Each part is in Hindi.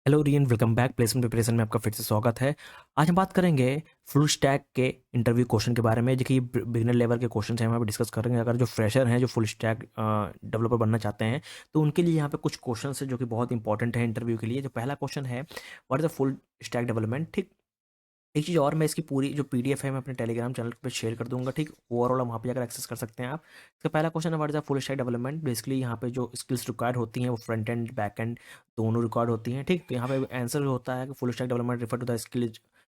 Hello rayon, welcome back. Placement preparation में आपका फिर से स्वागत है। आज हम बात करेंगे फुल स्टैक के इंटरव्यू क्वेश्चन के बारे में, जो कि बिगिनर लेवल के क्वेश्चन हैं, वहाँ पे डिस्कस करेंगे। अगर जो फ्रेशर हैं, जो फुल स्टैक डेवलपर बनना चाहते हैं, तो उनके लिए यहाँ पे कुछ क्वेश्चन है जो कि बहुत इंपॉर्टेंट है इंटरव्यू के लिए। जो पहला क्वेश्चन है, what is the full stack development. ठीक, एक चीज़ और, मैं इसकी पूरी जो पीडीएफ है मैं अपने टेलीग्राम चैनल पे शेयर कर दूंगा। ठीक, ओवरऑल वहाँ पे जाकर एक्सेस कर सकते हैं आप। इसका पहला क्वेश्चन है, what is the full stack development. Basically यहाँ पे जो स्किल्स रिक्वायर्ड होती हैं वो फ्रंट एंड बैक एंड दोनों रिक्वायर्ड होती हैं। ठीक, तो यहाँ पे आंसर होता है कि full stack development refer to the skill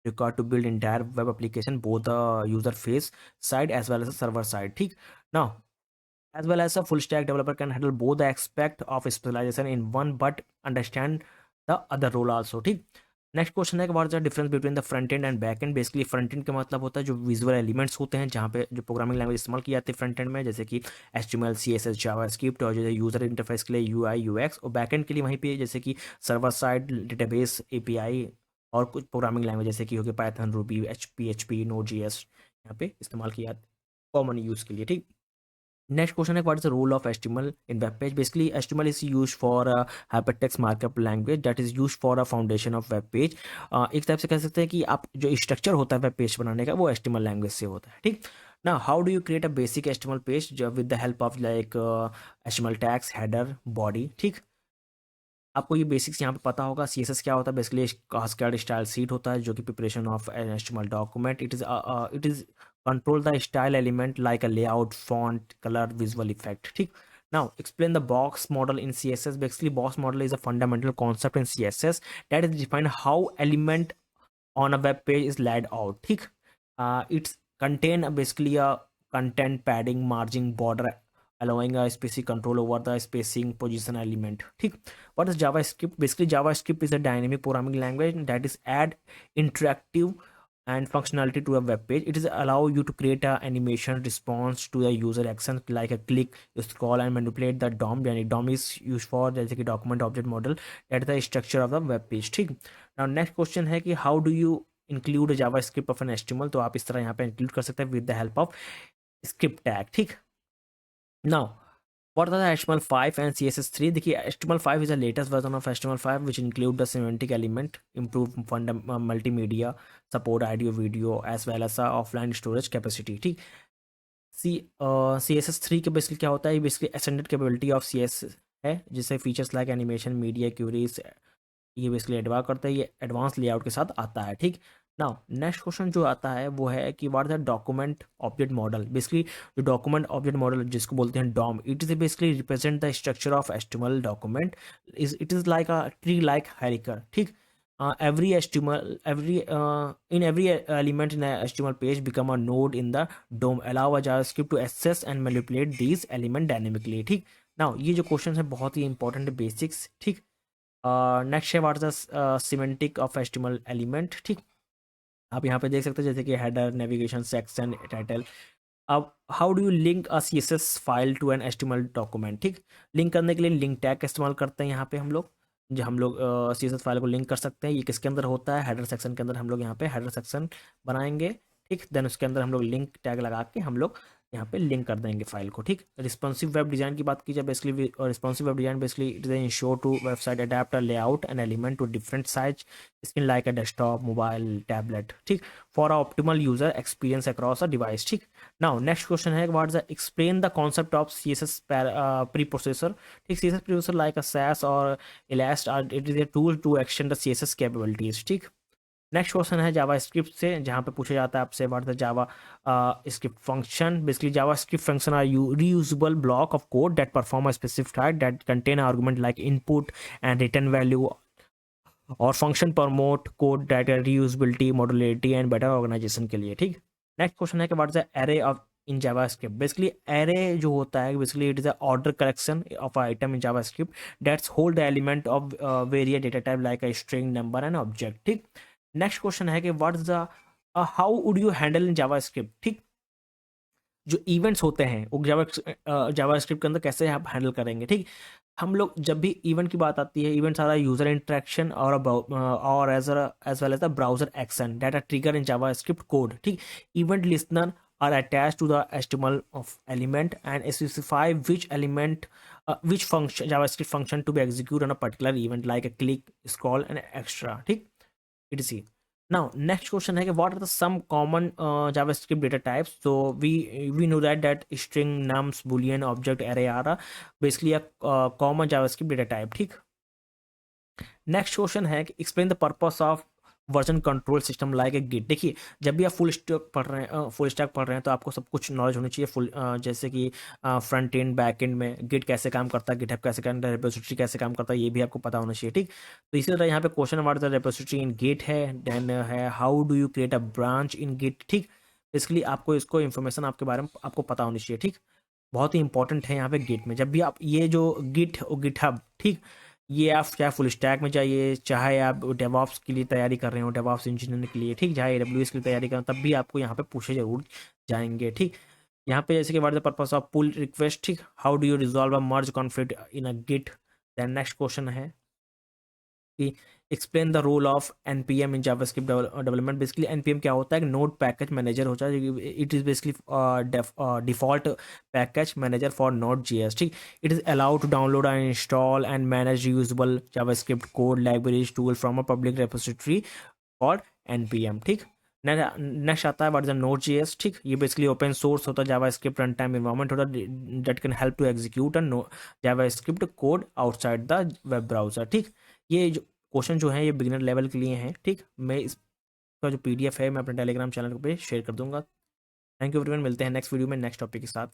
required to build entire web application both the user face side as well as server side. ठीक, now as well as a full stack developer can handle both the aspect of specialization in one but understand the other role also। ठीक, नेक्स्ट क्वेश्चन है कि what is the difference between the front end and back and. Basically front end का मतलब होता है जो विजुअल एलिमेंट्स होते हैं, जहाँ पे जो प्रोग्रामिंग लैंग्वेज इस्तेमाल की जाती है फ्रंट एंड में, जैसे कि HTML CSS जावास्क्रिप्ट, और जैसे यूजर इंटरफेस के लिए UI UX, और बैक एंड के लिए वहीं पे जैसे कि सर्वर साइड डेटाबेस API और कुछ प्रोग्रामिंग लैंग्वेज जैसे कि हो गया पाइथन, रूबी, PHP, Node.js यहाँ पे इस्तेमाल किया जाता है कॉमन यूज़ के लिए। ठीक, नेक्स्ट क्वेश्चन है, what is the role of HTML in web page. Basically HTML is use for hypertext markup language that is use for a foundation of web page. एक टाइप से कह सकते हैं कि आप जो स्ट्रक्चर होता है वेब पेज बनाने का वो HTML लैंग्वेज से होता है। ठीक, ना how do you create a basic HTML page with the help of like HTML tags, header, body. ठीक, आपको ये बेसिक्स यहाँ पे पता होगा। CSS क्या होता है, बेसिकली कास्केड स्टाइल सीट होता है जो कि preparation of an HTML document. It is control the style element like a layout, font, colour, visual effect. ठीक, now explain the box model in CSS। Basically box model is a fundamental concept in CSS that is define how element on a web page is laid out। ठीक, it's contain basically a content padding, margin, border, allowing a specific control over the spacing, position element। ठीक, what is JavaScript? Basically JavaScript is a dynamic programming language that is add interactive and functionality to a web page. It is allow you to create a animation response to a user action like a click, scroll and manipulate the DOM। यानी DOM is used for जैसे कि document object model that is the structure of the web page। ठीक, now next question है कि how do you include JavaScript of an HTML। तो आप इस तरह यहाँ पे इंक्लूड कर सकते हैं with the help of script tag। ठीक, now what are the HTML5 and CSS3। देखिए HTML5 is the latest version of HTML5 which include the semantic element, improve multimedia support, audio video as well as offline storage capacity। ठीक, CSS3 के बेसिकली क्या होता है, basically extended capability of CSS है, जिससे features like animation, media, queries ये बेसिकली एडवांस करता है, ये एडवांस लेआउट के साथ आता है। ठीक, नाउ नेक्स्ट क्वेश्चन जो आता है वो है कि what is the document object model. Basically जो डॉक्यूमेंट ऑब्जेक्ट मॉडल जिसको बोलते हैं DOM, it is basically represent the structure of HTML document. It is like a tree like hierarchy. ठीक, every HTML every in every element in a HTML page become a node in the DOM, allow a JavaScript to access and manipulate these element dynamically। ठीक, नाउ ये जो क्वेश्चन है बहुत ही इंपॉर्टेंट है, बेसिक्स। ठीक, नेक्स्ट है what is the semantic of HTML element. ठीक, आप यहाँ पे देख सकते हैं जैसे कि हेडर, नेविगेशन, सेक्शन, टाइटल। अब how do you link a CSS file to an HTML document. ठीक, लिंक करने के लिए लिंक टैग का इस्तेमाल करते हैं यहाँ पे हम लोग, जो हम लोग CSS फाइल को लिंक कर सकते हैं। ये किसके अंदर होता है, हेडर सेक्शन के अंदर। हम लोग यहाँ पे हेडर सेक्शन बनाएंगे। ठीक, देन उसके अंदर हम लोग लिंक टैग लगा के हम लोग यहाँ पे लिंक कर देंगे फाइल को। ठीक, रिस्पॉन्सिव वेब डिजाइन की बात की जाए, basically responsive web design basically it is ensure to website adapt a layout and element to different size screen like a desktop, mobile, tablet. ठीक, for a optimal user experience across a device. ठीक, नाउ नेक्स्ट क्वेश्चन है what is the explain the concept of CSS pre processor. ठीक, CSS processor like a SAS और Elast are it is a tool to extend the CSS capabilities. ठीक, नेक्स्ट क्वेश्चन है जावा स्क्रिप्ट से, जहाँ पे पूछा जाता है आपसे what the JavaScript function. Basically JavaScript function are reusable block of code that perform a specific task that contain argument like input and return value, और function promote code that reusability, modularity and better organisation के लिए। ठीक, नेक्स्ट क्वेश्चन है कि what is the array of in JavaScript. Basically array जो होता है basically it is a order collection of item in Java script that's hold the element of various data type like a string, number and object. ठीक, नेक्स्ट क्वेश्चन है कि what is the how would you handle in Java script. ठीक, जो इवेंट्स होते हैं वो जावा स्क्रिप्ट के अंदर कैसे आप हैंडल करेंगे। ठीक, हम लोग जब भी इवेंट की बात आती है, इवेंट्स आर यूजर इंटरेक्शन और as well as the browser action that are trigger in JavaScript code. ठीक, event listener are attached to the HTML of element and specify which element which function JavaScript function to be executed on a particular event like a click, scroll and extra, ठीक, etc. Now next question है कि what are the some common JavaScript data types? So we know that string, nums, boolean, object, array are basically a common JavaScript data type, ठीक. नेक्स्ट क्वेश्चन है कि explain the purpose of version control system like a Git. देखिए, जब भी आप फुल स्टैक पढ़ रहे हैं तो आपको सब कुछ नॉलेज होनी चाहिए जैसे कि फ्रंट एंड बैक एंड में गिट कैसे काम करता है, गिटहब कैसे काम करता है, रेपोजिटरी कैसे काम करता है, ये भी आपको पता होना चाहिए, ठीक. तो इसी तरह यहाँ पे question what is the repository in Git है, देन है how do you create a branch in Git, ठीक. इसके लिए आपको इसको इन्फॉर्मेशन आपके बारे में आपको पता होनी चाहिए, ठीक. बहुत ही इंपॉर्टेंट है यहाँ पे गिट में. जब भी आप ये जो गिट और गिटहब, ठीक, ये आप चाहे फुल स्टैक में जाइए, चाहे आप डेवऑप्स के लिए तैयारी कर रहे हो, डेवऑप्स इंजीनियर के लिए, ठीक, चाहे AWS के लिए तैयारी कर रहे हो, तब भी आपको यहाँ पे पूछे जरूर जाएंगे, ठीक. यहाँ पे जैसे कि what is the purpose of pull request, ठीक, how do you resolve a merge conflict in a git. Then next question है कि explain the role of npm in JavaScript development. Basically npm क्या होता है, एक नोड पैकेज मैनेजर होता है. It is basically default package manager for Node JS, ठीक. It is allowed to download and install and manage usable JavaScript code libraries tool from a public repository for npm, ठीक. नेक्स्ट आता है व्हाट इज नोड JS, ठीक. ये बेसिकली ओपन सोर्स होता है जावास्क्रिप्ट रन टाइम एनवायरनमेंट होता है that can help to execute a JavaScript code outside the web browser, ठीक. ये जो क्वेश्चन जो है ये बिगिनर लेवल के लिए हैं, ठीक. मैं इसका जो PDF है मैं अपने टेलीग्राम चैनल पे शेयर कर दूंगा. थैंक यू एवरीवन, मिलते हैं नेक्स्ट वीडियो में नेक्स्ट टॉपिक के साथ.